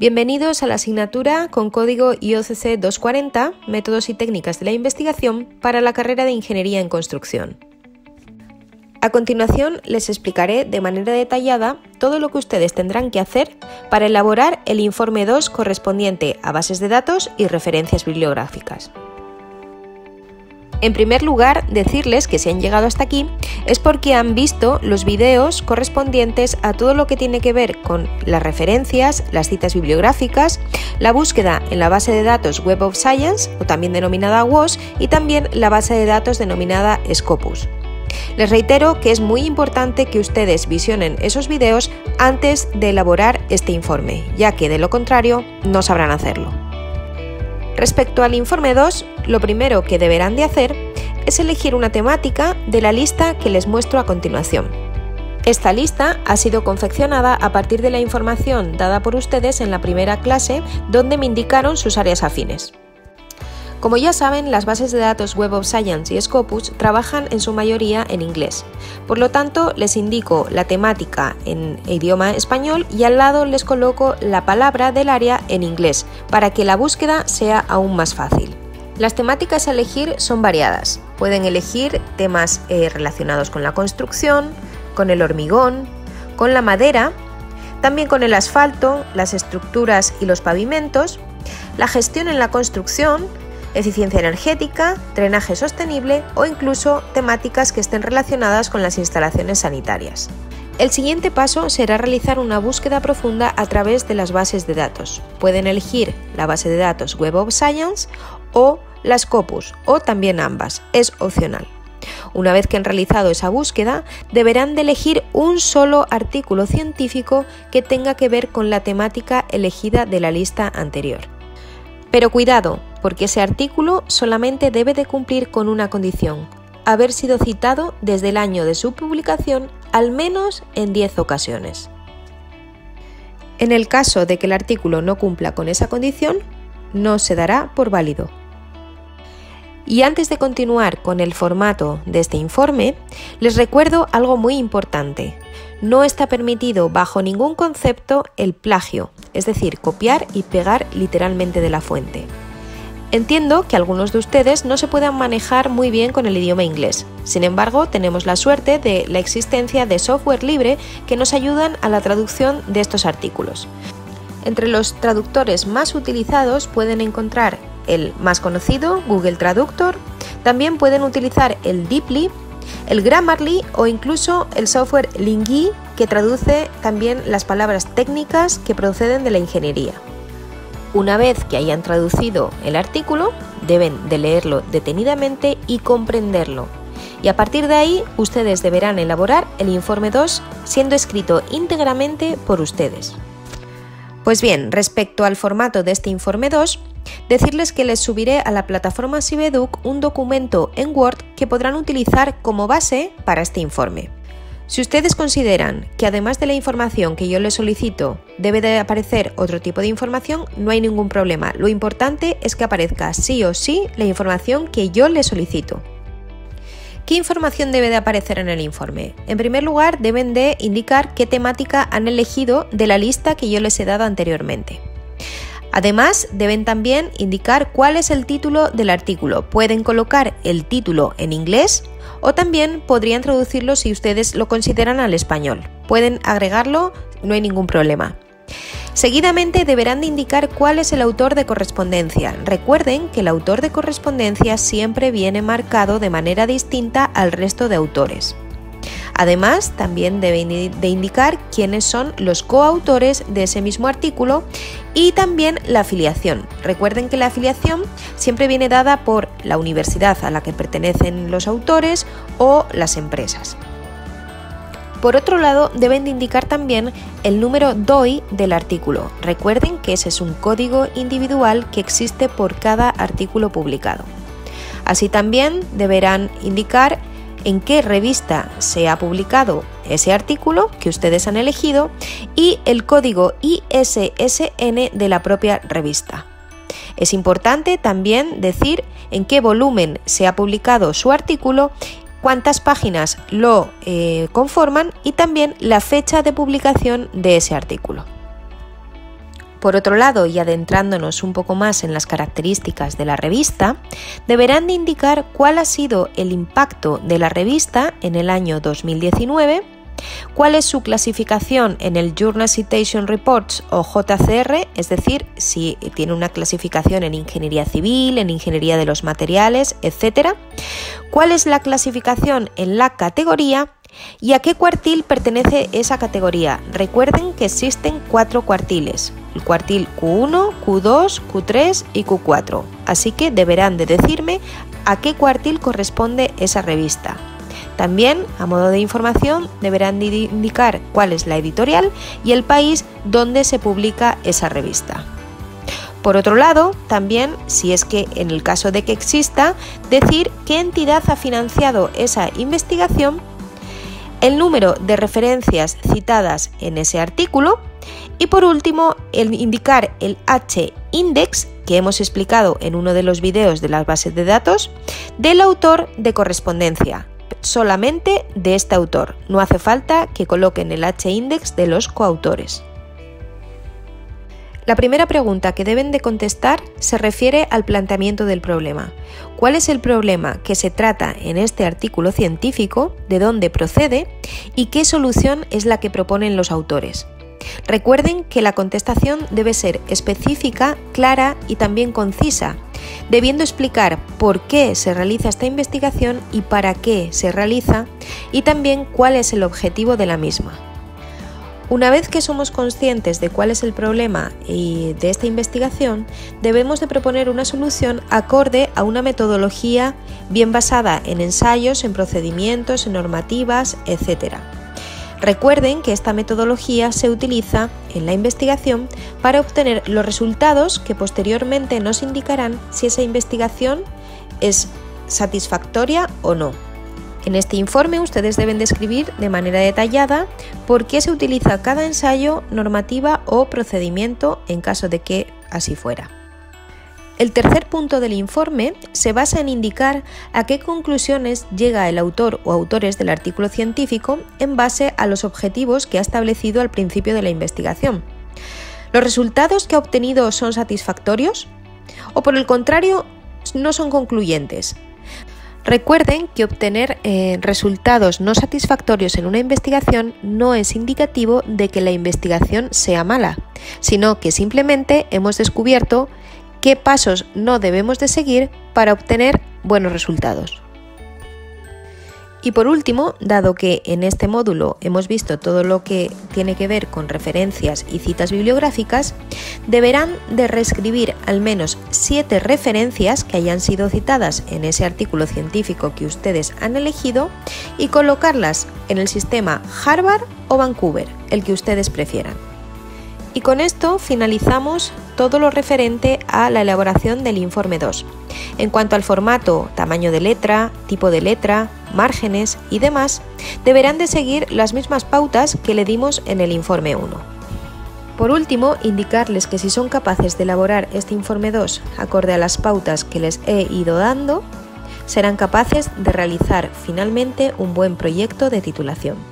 Bienvenidos a la asignatura con código IOCC 240, Métodos y técnicas de la investigación para la carrera de Ingeniería en Construcción. A continuación les explicaré de manera detallada todo lo que ustedes tendrán que hacer para elaborar el informe 2 correspondiente a bases de datos y referencias bibliográficas. En primer lugar, decirles que si han llegado hasta aquí es porque han visto los videos correspondientes a todo lo que tiene que ver con las referencias, las citas bibliográficas, la búsqueda en la base de datos Web of Science, o también denominada WOS, y también la base de datos denominada Scopus. Les reitero que es muy importante que ustedes visionen esos videos antes de elaborar este informe, ya que de lo contrario no sabrán hacerlo. Respecto al informe 2, lo primero que deberán de hacer es elegir una temática de la lista que les muestro a continuación. Esta lista ha sido confeccionada a partir de la información dada por ustedes en la primera clase, donde me indicaron sus áreas afines. Como ya saben, las bases de datos Web of Science y Scopus trabajan en su mayoría en inglés. Por lo tanto, les indico la temática en idioma español y al lado les coloco la palabra del área en inglés, para que la búsqueda sea aún más fácil. Las temáticas a elegir son variadas. Pueden elegir temas relacionados con la construcción, con el hormigón, con la madera, también con el asfalto, las estructuras y los pavimentos, la gestión en la construcción, eficiencia energética, drenaje sostenible o incluso temáticas que estén relacionadas con las instalaciones sanitarias. El siguiente paso será realizar una búsqueda profunda a través de las bases de datos. Pueden elegir la base de datos Web of Science o la Scopus, o también ambas, es opcional. Una vez que han realizado esa búsqueda, deberán de elegir un solo artículo científico que tenga que ver con la temática elegida de la lista anterior. Pero cuidado, porque ese artículo solamente debe de cumplir con una condición: haber sido citado desde el año de su publicación al menos en 10 ocasiones. En el caso de que el artículo no cumpla con esa condición, no se dará por válido. Y antes de continuar con el formato de este informe, les recuerdo algo muy importante. No está permitido bajo ningún concepto el plagio, es decir, copiar y pegar literalmente de la fuente. Entiendo que algunos de ustedes no se puedan manejar muy bien con el idioma inglés. Sin embargo, tenemos la suerte de la existencia de software libre que nos ayudan a la traducción de estos artículos. Entre los traductores más utilizados pueden encontrar el más conocido, Google Traductor. También pueden utilizar el Deeply, el Grammarly o incluso el software Lingui, que traduce también las palabras técnicas que proceden de la ingeniería. Una vez que hayan traducido el artículo, deben de leerlo detenidamente y comprenderlo. Y a partir de ahí, ustedes deberán elaborar el informe 2, siendo escrito íntegramente por ustedes. Pues bien, respecto al formato de este informe 2, decirles que les subiré a la plataforma Sibeduc un documento en Word que podrán utilizar como base para este informe. Si ustedes consideran que además de la información que yo les solicito debe de aparecer otro tipo de información, no hay ningún problema. Lo importante es que aparezca sí o sí la información que yo les solicito. ¿Qué información debe de aparecer en el informe? En primer lugar, deben de indicar qué temática han elegido de la lista que yo les he dado anteriormente. Además, deben también indicar cuál es el título del artículo. Pueden colocar el título en inglés o también podrían traducirlo si ustedes lo consideran al español. Pueden agregarlo, no hay ningún problema. Seguidamente deberán de indicar cuál es el autor de correspondencia. Recuerden que el autor de correspondencia siempre viene marcado de manera distinta al resto de autores. Además, también deben de indicar quiénes son los coautores de ese mismo artículo y también la afiliación. Recuerden que la afiliación siempre viene dada por la universidad a la que pertenecen los autores o las empresas. Por otro lado, deben de indicar también el número DOI del artículo. Recuerden que ese es un código individual que existe por cada artículo publicado. Así también deberán indicar en qué revista se ha publicado ese artículo que ustedes han elegido y el código ISSN de la propia revista. Es importante también decir en qué volumen se ha publicado su artículo, cuántas páginas lo conforman y también la fecha de publicación de ese artículo. Por otro lado, y adentrándonos un poco más en las características de la revista, deberán de indicar cuál ha sido el impacto de la revista en el año 2019, cuál es su clasificación en el Journal Citation Reports o JCR, es decir, si tiene una clasificación en ingeniería civil, en ingeniería de los materiales, etc., cuál es la clasificación en la categoría y a qué cuartil pertenece esa categoría. Recuerden que existen 4 cuartiles, el cuartil Q1, Q2, Q3 y Q4, así que deberán de decirme a qué cuartil corresponde esa revista. También, a modo de información, deberán de indicar cuál es la editorial y el país donde se publica esa revista. Por otro lado, también, si es que en el caso de que exista, decir qué entidad ha financiado esa investigación, el número de referencias citadas en ese artículo y, por último, indicar el H-index, que hemos explicado en uno de los videos de las bases de datos, del autor de correspondencia. Solamente de este autor, no hace falta que coloquen el H-index de los coautores. La primera pregunta que deben de contestar se refiere al planteamiento del problema. ¿Cuál es el problema que se trata en este artículo científico? ¿De dónde procede? ¿Y qué solución es la que proponen los autores? Recuerden que la contestación debe ser específica, clara y también concisa, debiendo explicar por qué se realiza esta investigación y para qué se realiza, y también cuál es el objetivo de la misma. Una vez que somos conscientes de cuál es el problema de esta investigación, debemos de proponer una solución acorde a una metodología bien basada en ensayos, en procedimientos, en normativas, etc. Recuerden que esta metodología se utiliza en la investigación para obtener los resultados que posteriormente nos indicarán si esa investigación es satisfactoria o no. En este informe ustedes deben describir de manera detallada por qué se utiliza cada ensayo, normativa o procedimiento en caso de que así fuera. El tercer punto del informe se basa en indicar a qué conclusiones llega el autor o autores del artículo científico en base a los objetivos que ha establecido al principio de la investigación. ¿Los resultados que ha obtenido son satisfactorios? ¿O por el contrario, no son concluyentes? Recuerden que obtener resultados no satisfactorios en una investigación no es indicativo de que la investigación sea mala, sino que simplemente hemos descubierto qué pasos no debemos de seguir para obtener buenos resultados. Y por último, dado que en este módulo hemos visto todo lo que tiene que ver con referencias y citas bibliográficas, deberán de reescribir al menos 7 referencias que hayan sido citadas en ese artículo científico que ustedes han elegido y colocarlas en el sistema Harvard o Vancouver, el que ustedes prefieran. Y con esto finalizamos todo lo referente a la elaboración del informe 2. En cuanto al formato, tamaño de letra, tipo de letra, márgenes y demás, deberán de seguir las mismas pautas que le dimos en el informe 1. Por último, indicarles que si son capaces de elaborar este informe 2 acorde a las pautas que les he ido dando, serán capaces de realizar finalmente un buen proyecto de titulación.